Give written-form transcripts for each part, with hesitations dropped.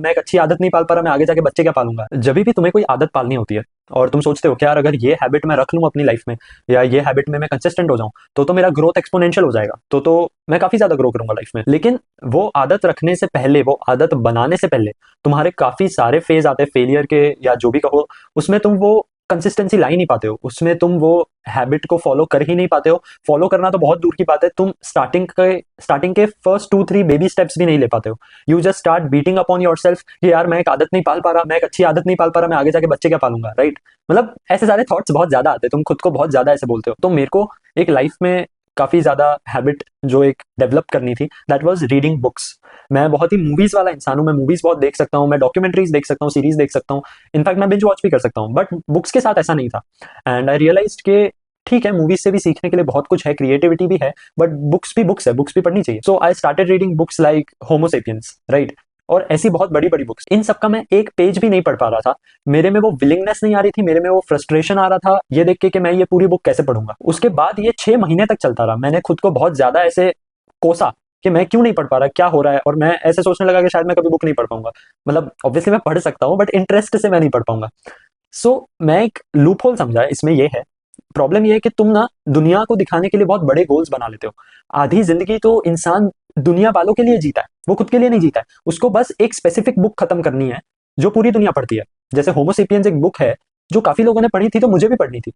मैं एक अच्छी आदत नहीं पाल पा रहा, मैं आगे जाके बच्चे क्या पालूंगा। जब भी तुम्हें कोई आदत पालनी होती है और तुम सोचते हो कि यार अगर ये हैबिट मैं रख लूं अपनी लाइफ में या ये हैबिट में मैं कंसिस्टेंट हो जाऊं तो मेरा ग्रोथ एक्सपोनेंशियल हो जाएगा, तो मैं काफी ज्यादा ग्रो करूंगा लाइफ में। लेकिन वो आदत रखने से पहले, वो आदत बनाने से पहले तुम्हारे काफी सारे फेज आते हैं फेलियर के या जो भी कहो, उसमें तुम वो कंसिस्टेंसी ला ही नहीं पाते हो, उसमें तुम वो हैबिट को फॉलो कर ही नहीं पाते हो। फॉलो करना तो बहुत दूर की बात है, तुम स्टार्टिंग के फर्स्ट 2-3 बेबी स्टेप्स भी नहीं ले पाते हो। You just start beating upon your self कि यार मैं एक आदत नहीं पाल पा रहा, मैं एक अच्छी आदत नहीं पाल पा रहा, मैं आगे जाके बच्चे क्या पालूंगा, राइट। मतलब ऐसे सारे थॉट्स बहुत ज्यादा आते हैं, तुम खुद को बहुत ज्यादा ऐसे बोलते हो। तो मेरे को एक लाइफ में काफी ज्यादा हैबिट जो एक डेवलप करनी थी, दैट वाज रीडिंग बुक्स। मैं बहुत ही मूवीज वाला इंसान हूँ, मैं मूवीज बहुत देख सकता हूँ, मैं डॉक्यूमेंट्रीज देख सकता हूँ, सीरीज देख सकता हूँ, इनफैक्ट मैं बिंज वॉच भी कर सकता हूँ, बट बुक्स के साथ ऐसा नहीं था। एंड आई रियलाइज्ड के ठीक है, मूवीज से भी सीखने के लिए बहुत कुछ है, क्रिएटिविटी भी है, बट बुक्स भी बुक्स है, बुक्स भी पढ़नी चाहिए। So I started reading books like homo sapiens, right, और ऐसी बहुत बड़ी बड़ी बुक्स। इन सब का मैं एक पेज भी नहीं पढ़ पा रहा था, मेरे में वो विलिंगनेस नहीं आ रही थी, मेरे में वो फ्रस्ट्रेशन आ रहा था ये देख के कि मैं ये पूरी बुक कैसे पढ़ूंगा। उसके बाद ये 6 महीने तक चलता रहा, मैंने खुद को बहुत ज्यादा ऐसे कोसा कि मैं क्यों नहीं पढ़ पा रहा, क्या हो रहा है, और मैं ऐसे सोचने लगा कि शायद मैं कभी बुक नहीं पढ़ पाऊंगा। मतलब ऑब्वियसली मैं पढ़ सकता हूँ बट इंटरेस्ट से मैं नहीं पढ़ पाऊंगा। मैं एक लूप होल समझा इसमें, ये है प्रॉब्लम, ये है कि तुम ना दुनिया को दिखाने के लिए बहुत बड़े गोल्स बना लेते हो। आधी जिंदगी तो इंसान दुनिया वालों के लिए जीता है, वो खुद के लिए नहीं जीता है। उसको बस एक स्पेसिफिक बुक खत्म करनी है जो पूरी दुनिया पढ़ती है। जैसे होमोसेपियंस एक बुक है जो काफी लोगों ने पढ़ी थी, तो मुझे भी पढ़नी थी।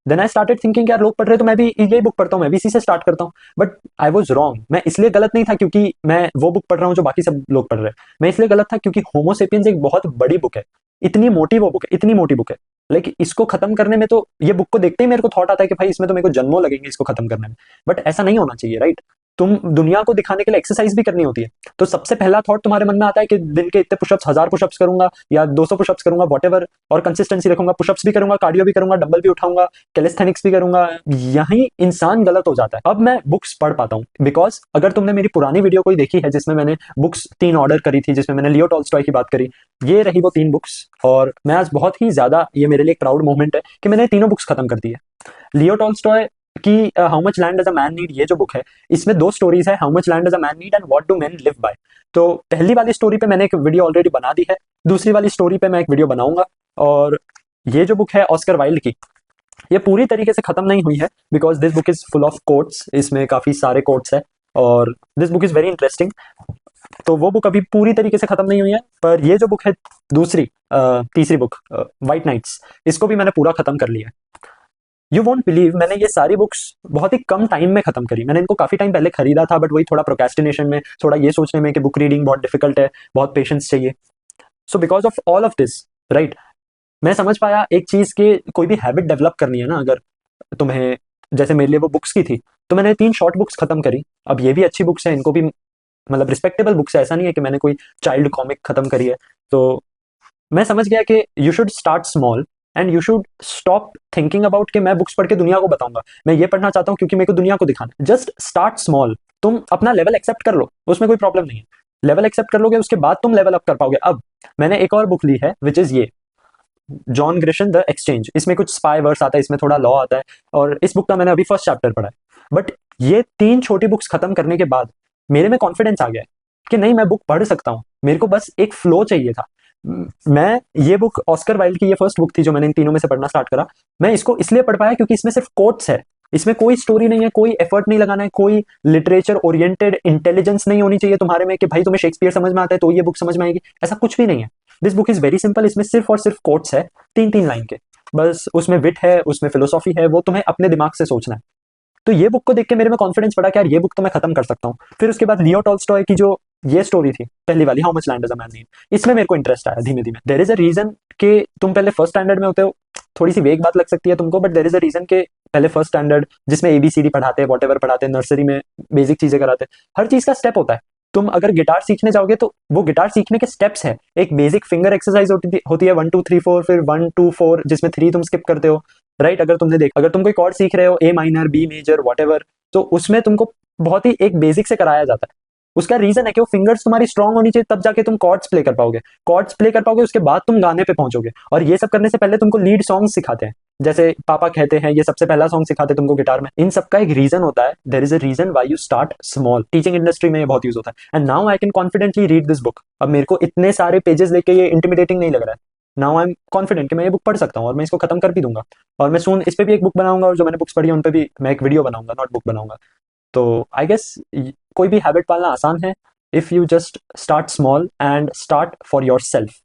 देन आई स्टार्टेड थिंकिंग यार लोग पढ़ रहे तो मैं भी यही बुक पढ़ता हूँ, मैं भी इसी से स्टार्ट करता हूँ। But I was wrong. मैं इसलिए गलत नहीं था क्योंकि मैं वो बुक पढ़ रहा हूँ जो बाकी सब लोग पढ़ रहे हैं, मैं इसलिए गलत था क्योंकि होमोसेपियंस एक बहुत बड़ी बुक है, इतनी मोटी वो बुक है, इतनी मोटी बुक है। लाइक इसको खत्म करने में, तो ये बुक को देखते ही मेरे को थॉट आता है कि भाई इसमें तो मेरे को जन्मों लगेंगे इसको खत्म करने में। बट ऐसा नहीं होना चाहिए, राइट। तुम दुनिया को दिखाने के लिए एक्सरसाइज भी करनी होती है। तो सबसे पहला थॉट तुम्हारे मन में आता है कि दिन के इतने पुशअप्स, 1000 पुशअप्स करूंगा या 200 पुशअप्स करूंगा, वॉटेवर, और कंसिस्टेंसी रखूंगा, पुशअप्स भी करूंगा, कार्डियो भी करूंगा, डंबल भी उठाऊंगा, कैलिस्थेनिक्स भी करूंगा। यही इंसान गलत हो जाता है। अब मैं बुक्स पढ़ पाता हूँ बिकॉज अगर तुमने मेरी पुरानी वीडियो कोई देखी है जिसमें मैंने बुक्स 3 ऑर्डर करी थी, जिसमें मैंने लियो टॉल्स्टॉय की बात करी, ये रही वो 3 बुक्स। और मैं आज बहुत ही ज्यादा, ये मेरे लिए एक प्राउड मोमेंट है कि मैंने तीनों बुक्स खत्म कर दी है। लियो टॉल्स्टॉय की how much land does a man need, ये जो बुक है, इसमें 2 स्टोरीज है, how much land does a man need and what do main live by. तो पहली वाली स्टोरी पे मैंने एक वीडियो ऑलरेडी बना दी है, दूसरी वाली स्टोरी पे मैं एक वीडियो बनाऊंगा। और ये जो बुक है ऑस्कर वाइल्ड की, ये पूरी तरीके से खत्म नहीं हुई है because this book is full of quotes, इसमें काफी सारे कोट्स है और this book is very interesting. तो वो बुक अभी पूरी तरीके से खत्म नहीं हुई है, पर ये जो बुक है दूसरी, तीसरी बुक, व्हाइट नाइट्स, इसको भी मैंने पूरा खत्म कर लिया है। यू वॉन्ट बिलीव, मैंने ये सारी बुक्स बहुत ही कम टाइम में खत्म करी। मैंने इनको काफी टाइम पहले खरीदा था बट वही थोड़ा प्रोक्रेस्टिनेशन में, थोड़ा ये सोचने में कि बुक रीडिंग बहुत डिफिकल्ट है, बहुत पेशेंस चाहिए। So because of all of this, right, मैं समझ पाया एक चीज के कोई भी हैबिट डेवलप करनी है ना अगर तुम्हें, जैसे मेरे लिए वो बुक्स की थी, तो मैंने 3 शॉर्ट बुक्स खत्म करी। अब ये भी अच्छी बुक्स है, इनको भी मतलब रिस्पेक्टेबल बुक्स है, ऐसा नहीं है कि मैंने कोई चाइल्ड कॉमिक खत्म करी है। तो मैं समझ गया कि you should start small and you should stop thinking about कि मैं बुक्स पढ़ के दुनिया को बताऊंगा, मैं ये पढ़ना चाहता हूँ क्योंकि मेरे को दुनिया को दिखाना। जस्ट स्टार्ट स्मॉल, तुम अपना लेवल एक्सेप्ट कर लो, उसमें कोई प्रॉब्लम नहीं है। लेवल एक्सेप्ट कर लोगे उसके बाद तुम लेवल अप कर पाओगे। अब मैंने एक और बुक ली है विच इज ये जॉन ग्रिशन द एक्सचेंज, इसमें कुछ स्पाई वर्स आता है, इसमें थोड़ा लॉ आता है, और इस बुक का मैंने अभी फर्स्ट चैप्टर पढ़ा है। बट ये 3 छोटी बुक्स खत्म करने के बाद मेरे में कॉन्फिडेंस आ गया है कि नहीं, मैं बुक पढ़ सकता हूँ, मेरे को बस एक फ्लो चाहिए था। मैं ये बुक ऑस्कर वाइल्ड की ये फर्स्ट बुक थी जो मैंने इन तीनों में से पढ़ना स्टार्ट करा। मैं इसको इसलिए पढ़ पाया क्योंकि इसमें सिर्फ कोट्स है, इसमें कोई स्टोरी नहीं है, कोई एफर्ट नहीं लगाना है, कोई लिटरेचर ओरिएंटेड इंटेलिजेंस नहीं होनी चाहिए तुम्हारे में कि भाई तुम्हें शेक्सपियर समझ में आता है तो ये बुक समझ में आएगी, ऐसा कुछ भी नहीं है। This book is very simple, इसमें सिर्फ और सिर्फ कोट्स है, 3-3 लाइन के, बस उसमें विट है, उसमें फिलोसॉफी है, वो तुम्हें अपने दिमाग से सोचना है। तो ये बुक को देख के मेरे में कॉन्फिडेंस पड़ा कि यार ये बुक तो मैं खत्म कर सकता हूँ। फिर उसके बाद लियो टॉल्स्टॉय की जो ये स्टोरी थी पहली वाली, how much land does a man need, इसमें मेरे को इंटरेस्ट आया धीमे धीमे। देयर इज अ रीजन कि तुम पहले फर्स्ट स्टैंडर्ड में होते हो, थोड़ी सी वेग बात लग सकती है तुमको, but there is a reason के पहले फर्स्ट स्टैंडर्ड जिसमें एबीसीडी पढ़ाते हैं, वॉट एवर पढ़ाते हैं, नर्सरी में बेसिक चीजें कराते हैं, हर चीज का स्टेप होता है। तुम अगर गिटार सीखने जाओगे तो वो गिटार सीखने के स्टेप्स है, एक बेसिक फिंगर एक्सरसाइज होती है 1 2 3 4, फिर 1 2 4 जिसमें 3 तुम स्किप करते हो, राइट। अगर तुम कोई कॉर्ड सीख रहे हो, A minor, B major, whatever, तो उसमें तुमको बहुत ही एक बेसिक से कराया जाता है। उसका रीजन है कि वो फिंगर्स तुम्हारी स्ट्रांग होनी चाहिए, तब जाके तुम कॉर्ड्स प्ले कर पाओगे, कॉर्ड्स प्ले कर पाओगे उसके बाद तुम गाने पे पहुंचोगे। और ये सब करने से पहले तुमको लीड सॉन्ग सिखाते हैं, जैसे पापा कहते हैं ये सबसे पहला सॉन्ग सिखाते तुमको गिटार में, इन सब का एक रीजन होता है। There is a reason why you start small. Teaching industry में ये बहुत यूज होता है। And now I can confidently read this book. अब मेरे को इतने सारे पेजेस लेके ये इंटिमिडेटिंग नहीं लग रहा है। नाउ आई एम कॉन्फिडेंट कि मैं ये बुक पढ़ सकता हूँ और मैं इसको खत्म कर भी दूंगा। और मैं सून इस पे भी एक बुक बनाऊंगा, और जो मैंने बुक्स पढ़ी है उन पे भी मैं एक वीडियो बनाऊंगा, नॉट बुक बनाऊंगा। तो आई गेस कोई भी हैबिट पालना आसान है if you just start small and start for your self.